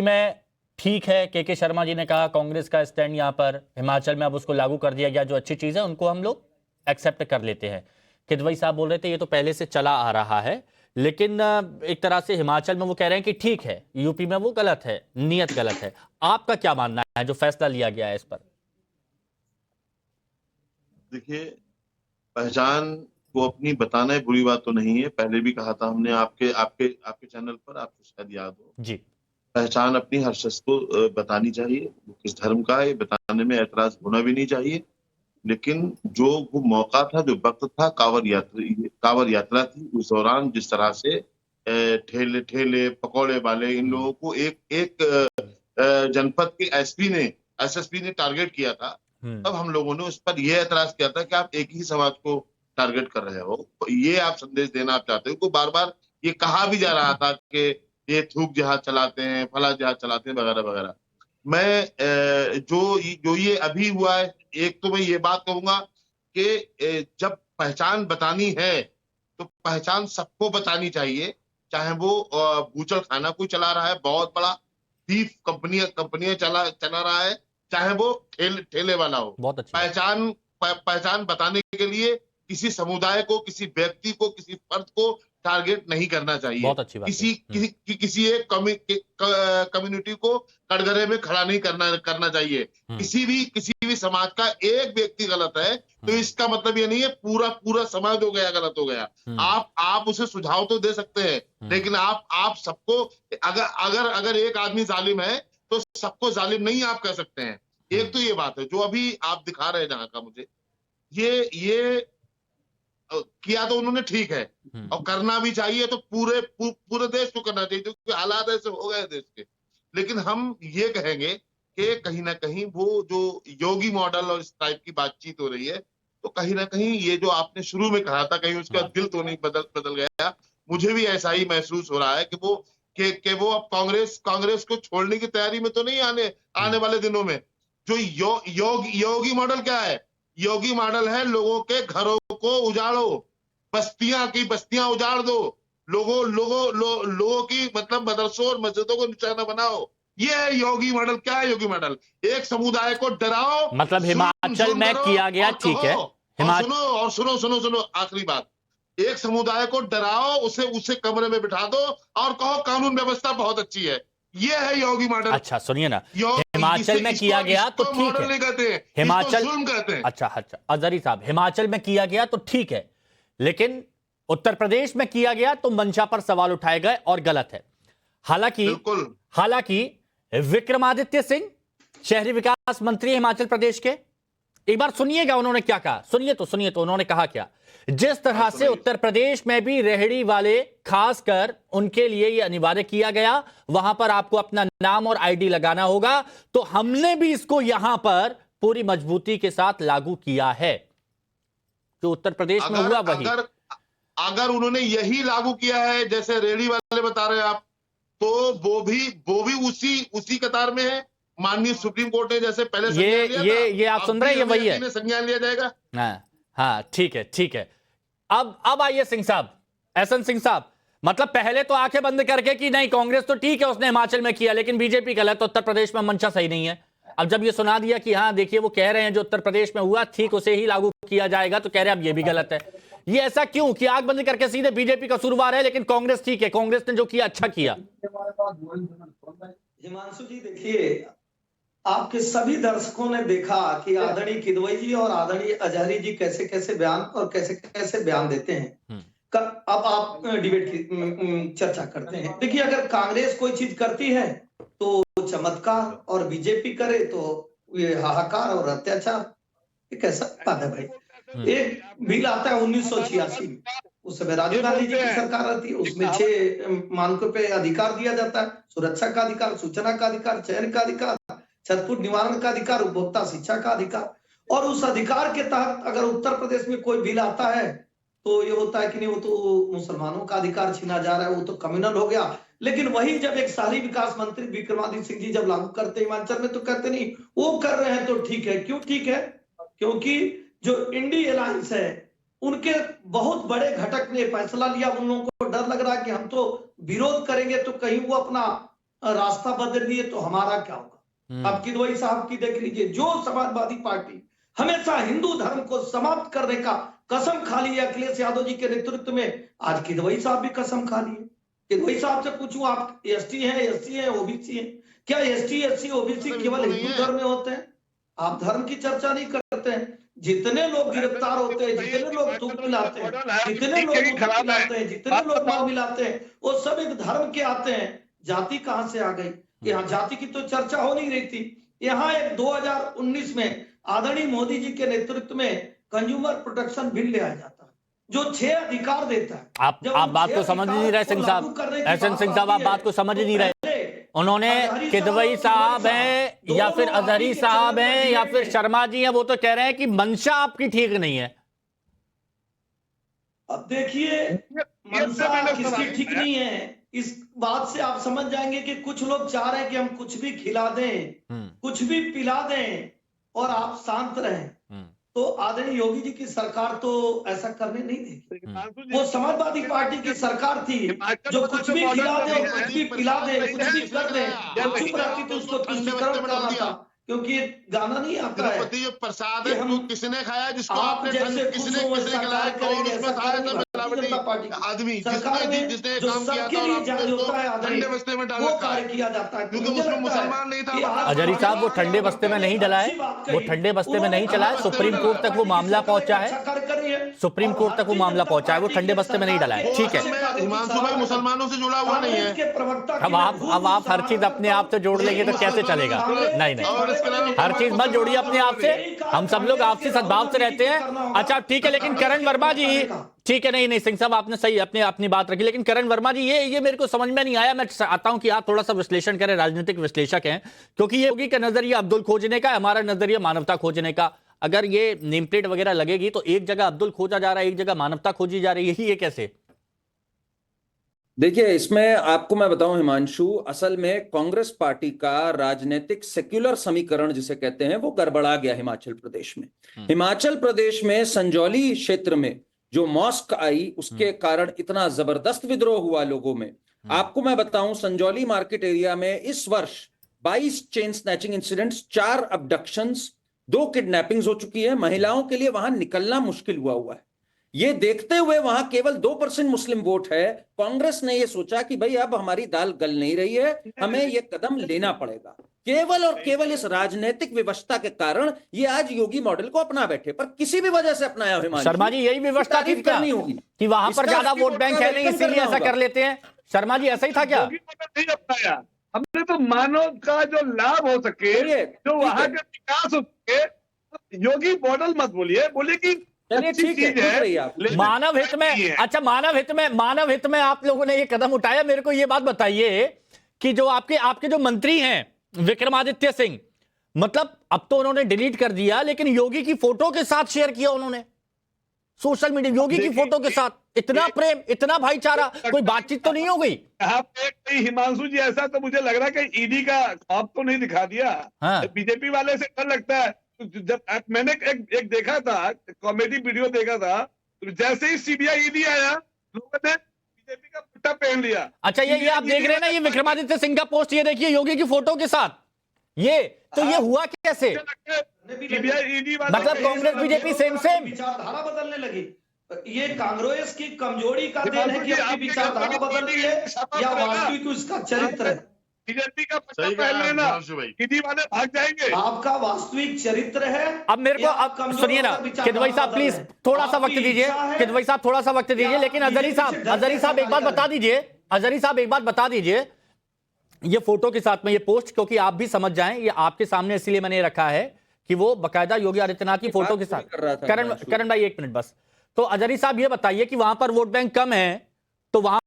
में ठीक है, के शर्मा जी ने कहा कांग्रेस का स्टैंड यहाँ पर हिमाचल में अब उसको लागू कर दिया गया, जो अच्छी चीज है उनको हम लोग एक्सेप्ट कर लेते हैं। किदवई साहब बोल रहे थे ये तो पहले से चला आ रहा है, लेकिन एक तरह से हिमाचल में वो कह रहे हैं कि ठीक है, यूपी में वो गलत है, नियत गलत है। आपका क्या मानना है जो फैसला लिया गया है इस पर? देखिए, पहचान को अपनी बताना है बुरी बात तो नहीं है। पहले भी कहा था हमने आपके आपके आपके चैनल पर, आपको शायद याद हो जी। पहचान अपनी हर शख्स को बतानी चाहिए, वो किस धर्म का है बताने में ऐतराज होना भी नहीं चाहिए। लेकिन जो वो मौका था, जो वक्त था, कांवड़ यात्रा थी, उस दौरान जिस तरह से ठेले ठेले पकौड़े वाले इन लोगों को एक एक जनपद के एसएसपी ने टारगेट किया था, तब हम लोगों ने उस पर यह ऐतराज किया था कि आप एक ही समाज को टारगेट कर रहे हो। ये आप संदेश देना आप चाहते हो। बार बार ये कहा भी जा रहा था कि ये थूक जहाज चलाते हैं, फला जहाज चलाते हैं, वगैरह वगैरह। मैं जो ये अभी हुआ है, एक तो मैं ये बात कहूंगा कि जब पहचान बतानी है तो पहचान सबको बतानी चाहिए, चाहे वो बूचड़ खाना कोई चला रहा है, बहुत बड़ा बीफ कंपनियां चला रहा है, चाहे वो ठेले वाला हो। बहुत अच्छी पहचान बताने के लिए किसी समुदाय को, किसी व्यक्ति को, किसी फर्द को टारगेट नहीं करना चाहिए। बहुत अच्छी बात है। किसी एक कम्युनिटी को कटघरे में खड़ा नहीं करना चाहिए। किसी भी समाज का एक व्यक्ति गलत है तो इसका मतलब ये नहीं है पूरा समाज हो गया, गलत हो गया। आप उसे सुझाव तो दे सकते हैं, लेकिन आप सबको, अगर एक आदमी जालिम है तो सबको जालिम नहीं आप कह सकते हैं। एक तो ये बात है जो अभी आप दिखा रहे हैं जहां का, मुझे ये किया तो उन्होंने ठीक है, और करना भी चाहिए, तो पूरे देश को करना चाहिए, क्योंकि हालात ऐसे हो गए देश के। लेकिन हम ये कहेंगे कि कहीं ना कहीं वो जो योगी मॉडल और इस टाइप की बातचीत हो रही है, तो कहीं ना कहीं ये जो आपने शुरू में कहा था, कहीं उसका दिल तो नहीं बदल गया। मुझे भी ऐसा ही महसूस हो रहा है कि वो अब कांग्रेस को छोड़ने की तैयारी में तो नहीं आने वाले दिनों में। जो योगी मॉडल क्या है? योगी मॉडल है लोगों के घरों को उजाड़ो, बस्तियां उजाड़ दो, लोगों की मतलब मदरसों और मस्जिदों को निशाना बनाओ। ये है योगी मॉडल। क्या है योगी मॉडल? एक समुदाय को डराओ, मतलब हिमाचल में किया गया ठीक है। सुनो आखिरी बात, एक समुदाय को डराओ, उसे कमरे में बिठा दो और कहो कानून व्यवस्था बहुत अच्छी है। ये है योगी मॉडल। अच्छा सुनिए ना, हिमाचल में किया गया तो ठीक है, हिमाचल जुल्म कहते हैं। अच्छा अजहरी साहब, हिमाचल में किया गया तो ठीक है, लेकिन उत्तर प्रदेश में किया गया तो मंशा पर सवाल उठाए गए और गलत है। हालांकि विक्रमादित्य सिंह शहरी विकास मंत्री हिमाचल प्रदेश के, एक बार सुनिएगा उन्होंने क्या कहा। सुनिए तो उन्होंने कहा क्या। जिस तरह से उत्तर प्रदेश में भी रेहड़ी वाले, खासकर उनके लिए यह अनिवार्य किया गया, वहां पर आपको अपना नाम और आईडी लगाना होगा, तो हमने भी इसको यहां पर पूरी मजबूती के साथ लागू किया है। जो उत्तर प्रदेश में हुआ वही। अगर उन्होंने यही लागू किया है जैसे रेहड़ी वाले बता रहे हैं आप, तो वो भी उसी कतार में है। माननीय सुप्रीम कोर्ट ने जैसे पहले ये आप सुन रहे हैं, ये वही है, संज्ञान लिया जाएगा। हाँ ठीक है। अब आइए सिंह साहब, एसएन सिंह साहब, मतलब पहले तो आंखें बंद करके कि नहीं कांग्रेस तो ठीक है उसने हिमाचल में किया, लेकिन बीजेपी गलत, तो उत्तर प्रदेश में मंशा सही नहीं है। अब जब ये सुना दिया कि हाँ देखिए वो कह रहे हैं जो उत्तर प्रदेश में हुआ ठीक उसे ही लागू किया जाएगा, तो कह रहे हैं अब ये भी गलत है। ये ऐसा क्यों कि आंख बंद करके सीधे बीजेपी का कसूरवार है, लेकिन कांग्रेस ठीक है, कांग्रेस ने जो किया अच्छा किया। हिमांशु जी देखिए, आपके सभी दर्शकों ने देखा कि आदरणीय किदवई जी और आदरणीय अजहरी जी कैसे कैसे बयान देते हैं। अब आप डिबेट की चर्चा करते हैं। देखिए, अगर कांग्रेस कोई चीज करती है तो चमत्कार, और बीजेपी करे तो ये हाहाकार और अत्याचार। ये कैसा बात है भाई? एक बिल आता है 1986 में, उस समय राजीव गांधी जी की सरकार रहती है, उसमें 6 मानकों पे अधिकार दिया जाता है। सुरक्षा का अधिकार, सूचना का अधिकार, चयन का अधिकार, छतपुट निवारण का अधिकार, उपभोक्ता शिक्षा का अधिकार। और उस अधिकार के तहत अगर उत्तर प्रदेश में कोई बिल आता है तो ये होता है कि नहीं वो तो मुसलमानों का अधिकार छीना जा रहा है, वो तो कम्युनल हो गया। लेकिन वही जब एक शहरी विकास मंत्री विक्रमादित्य सिंह जी जब लागू करते हिमाचल में, तो कहते नहीं वो कर रहे हैं तो ठीक है। क्यों ठीक है? क्योंकि जो इंडी अलायंस है उनके बहुत बड़े घटक ने फैसला लिया। उन लोगों को डर लग रहा है कि हम तो विरोध करेंगे तो कहीं वो अपना रास्ता बदल दिए तो हमारा क्या होगा। अब किदवई साहब की देख लीजिए, जो समाजवादी पार्टी हमेशा हिंदू धर्म को समाप्त करने का कसम खा ली है अखिलेश यादव जी के नेतृत्व में, आज किदवई साहब भी कसम खा लिए। किदवई साहब से पूछूं, आप एसटी हैं, एससी हैं, ओबीसी हैं? क्या एसटी, एससी, ओबीसी केवल हिंदू धर्म में होते हैं? आप धर्म की चर्चा नहीं करते हैं। जितने लोग गिरफ्तार होते हैं, जितने लोग थूक मिलाते हैं, जितने लोग मिलाते हैं, जितने लोग मार मिलाते हैं, वो सब एक धर्म के आते हैं। जाति कहां से आ गई? यहाँ जाति की तो चर्चा हो नहीं रही थी। यहाँ एक 2019 में आदरणीय मोदी जी के नेतृत्व में कंज्यूमर प्रोटेक्शन बिल ले आया जाता है, जो 6 अधिकार देता है। आप बात को समझ नहीं रहे सिंह साहब, एहसन सिंह साहब, आप बात को समझ नहीं रहे। उन्होंने किदवई साहब हैं या फिर अजहरी साहब हैं या फिर शर्मा जी हैं, वो तो कह रहे हैं कि मंशा आपकी ठीक नहीं है। अब देखिए, मंशा किसकी ठीक नहीं है, इस बात से आप समझ जाएंगे कि कुछ लोग चाह रहे हैं कि हम कुछ भी खिला दें, कुछ भी पिला दें और आप शांत रहें। तो आदरणीय योगी जी की सरकार तो ऐसा करने नहीं देगी। वो समाजवादी पार्टी की सरकार थी जो कुछ भी खिला दे, कुछ भी पिला दे, कुछ भी कर दे, चुप रहती तो उसको तुष्टीकरण करना था, क्योंकि ये गाना नहीं आता है जो प्रसाद है वो किसने खाया, जिसको आप आपने जैसे किसने खिलाया, कौन उसमें सारे सब मिलावटी आदमी जिसने काम किया था और आपने उसको ठंडे बस्ते में डाल रखा है, किया जाता है, क्योंकि उसमें मुसलमान नहीं था। अजहरी साहब, वो ठंडे बस्ते में नहीं डला है, वो ठंडे बस्ते में नहीं चला है। सुप्रीम कोर्ट तक वो मामला पहुंचा है, सुप्रीम कोर्ट तक वो मामला पहुंचा है, वो ठंडे बस्ते में नहीं डला है। ठीक है, हिमांशु भाई मुसलमानों से जुड़ा हुआ नहीं है। अब आप हर चीज अपने आप से जोड़ लेंगे तो कैसे चलेगा? नहीं, हर चीज मत जोड़िए अपने आप से। हम सब लोग आपसी सद्भाव से रहते हैं। अच्छा ठीक है, लेकिन करण वर्मा जी, ठीक है, नहीं सिंह साहब, आपने सही अपनी बात रखी, लेकिन करण वर्मा जी, ये मेरे को समझ में नहीं आया। मैं चाहता हूं कि आप थोड़ा सा विश्लेषण करें, राजनीतिक विश्लेषक हैं, क्योंकि ये योगी का नजरिया अब्दुल खोजने का है, हमारा नजरिया मानवता खोजने का। अगर ये नेम प्लेट वगैरह लगेगी तो एक जगह अब्दुल खोजा जा रहा है, एक जगह मानवता खोजी जा रही है, ये कैसे? देखिए, इसमें आपको मैं बताऊं हिमांशु, असल में कांग्रेस पार्टी का राजनीतिक सेक्युलर समीकरण जिसे कहते हैं वो गड़बड़ा गया हिमाचल प्रदेश में। हिमाचल प्रदेश में संजौली क्षेत्र में जो मॉस्क आई, उसके कारण इतना जबरदस्त विद्रोह हुआ लोगों में। आपको मैं बताऊं, संजौली मार्केट एरिया में इस वर्ष 22 chain snatching incidents, 4 abductions, 2 kidnappings हो चुकी है। महिलाओं के लिए वहां निकलना मुश्किल हुआ है। ये देखते हुए वहां केवल 2% मुस्लिम वोट है। कांग्रेस ने ये सोचा कि भाई अब हमारी दाल गल नहीं रही है, हमें ये कदम लेना पड़ेगा। केवल और केवल इस राजनीतिक व्यवस्था के कारण ये आज योगी मॉडल को अपना बैठे, पर किसी भी वजह से अपनाया हुआ। शर्मा जी, यही व्यवस्था थी क्या कि वहां पर ज्यादा वोट बैंक है नहीं, इसीलिए ऐसा कर लेते हैं? शर्मा जी, ऐसा ही था क्या? नहीं अपनाया हमने, तो मानव का जो लाभ हो सके, जो वहां का विकास हो सके। योगी मॉडल मत बोलिए, बोलिए कि चलिए ठीक है, मानव हित में। अच्छा, मानव हित में आप लोगों ने ये कदम उठाया। मेरे को ये बात बताइए कि जो आपके जो मंत्री हैं विक्रमादित्य सिंह, मतलब अब तो उन्होंने डिलीट कर दिया, लेकिन योगी की फोटो के साथ शेयर किया उन्होंने सोशल मीडिया, योगी की फोटो के साथ। इतना प्रेम, इतना भाईचारा, कोई बातचीत तो नहीं हो गई? हिमांशु जी, ऐसा तो मुझे लग रहा है कि ईडी का ख्वाब तो नहीं दिखा दिया। बीजेपी वाले से डर लगता है। जब मैंने एक देखा था, कॉमेडी वीडियो देखा था, जैसे ही सीबीआई ईडी आया, लोगों ने बीजेपी का पट्टा पहन लिया। अच्छा, ये आप देख रहे हैं ना, ये विक्रमादित्य सिंह का पोस्ट, ये देखिए योगी की फोटो के साथ। ये हुआ कैसे? सीबीआई ईडी मतलब कांग्रेस बीजेपी सेम विचारधारा बदलने लगी। ये कांग्रेस की कमजोरी का देन है कि अपनी विचारधारा बदल रही है, या वास्तविक उसका चरित्र है? बीजेपी का पट्टा पहन लेना, ईडी वाले भाग जाएंगे। आपका वास्तविक चरित्र है। अब मेरे को अब सुनिए ना, किदवई साहब प्लीज थोड़ा सा वक्त दीजिए, किदवई साहब थोड़ा सा वक्त दीजिए। लेकिन अजहरी साहब एक बात बता दीजिए, अजहरी साहब एक बात बता दीजिए, ये फोटो के साथ में ये पोस्ट, क्योंकि आप भी समझ जाएं, ये आपके सामने इसलिए मैंने रखा है कि वो बकायदा योगी आदित्यनाथ की फोटो के साथ। करण भाई 1 मिनट बस। तो अजहरी साहब ये बताइए कि वहां पर वोट बैंक कम है, तो वहां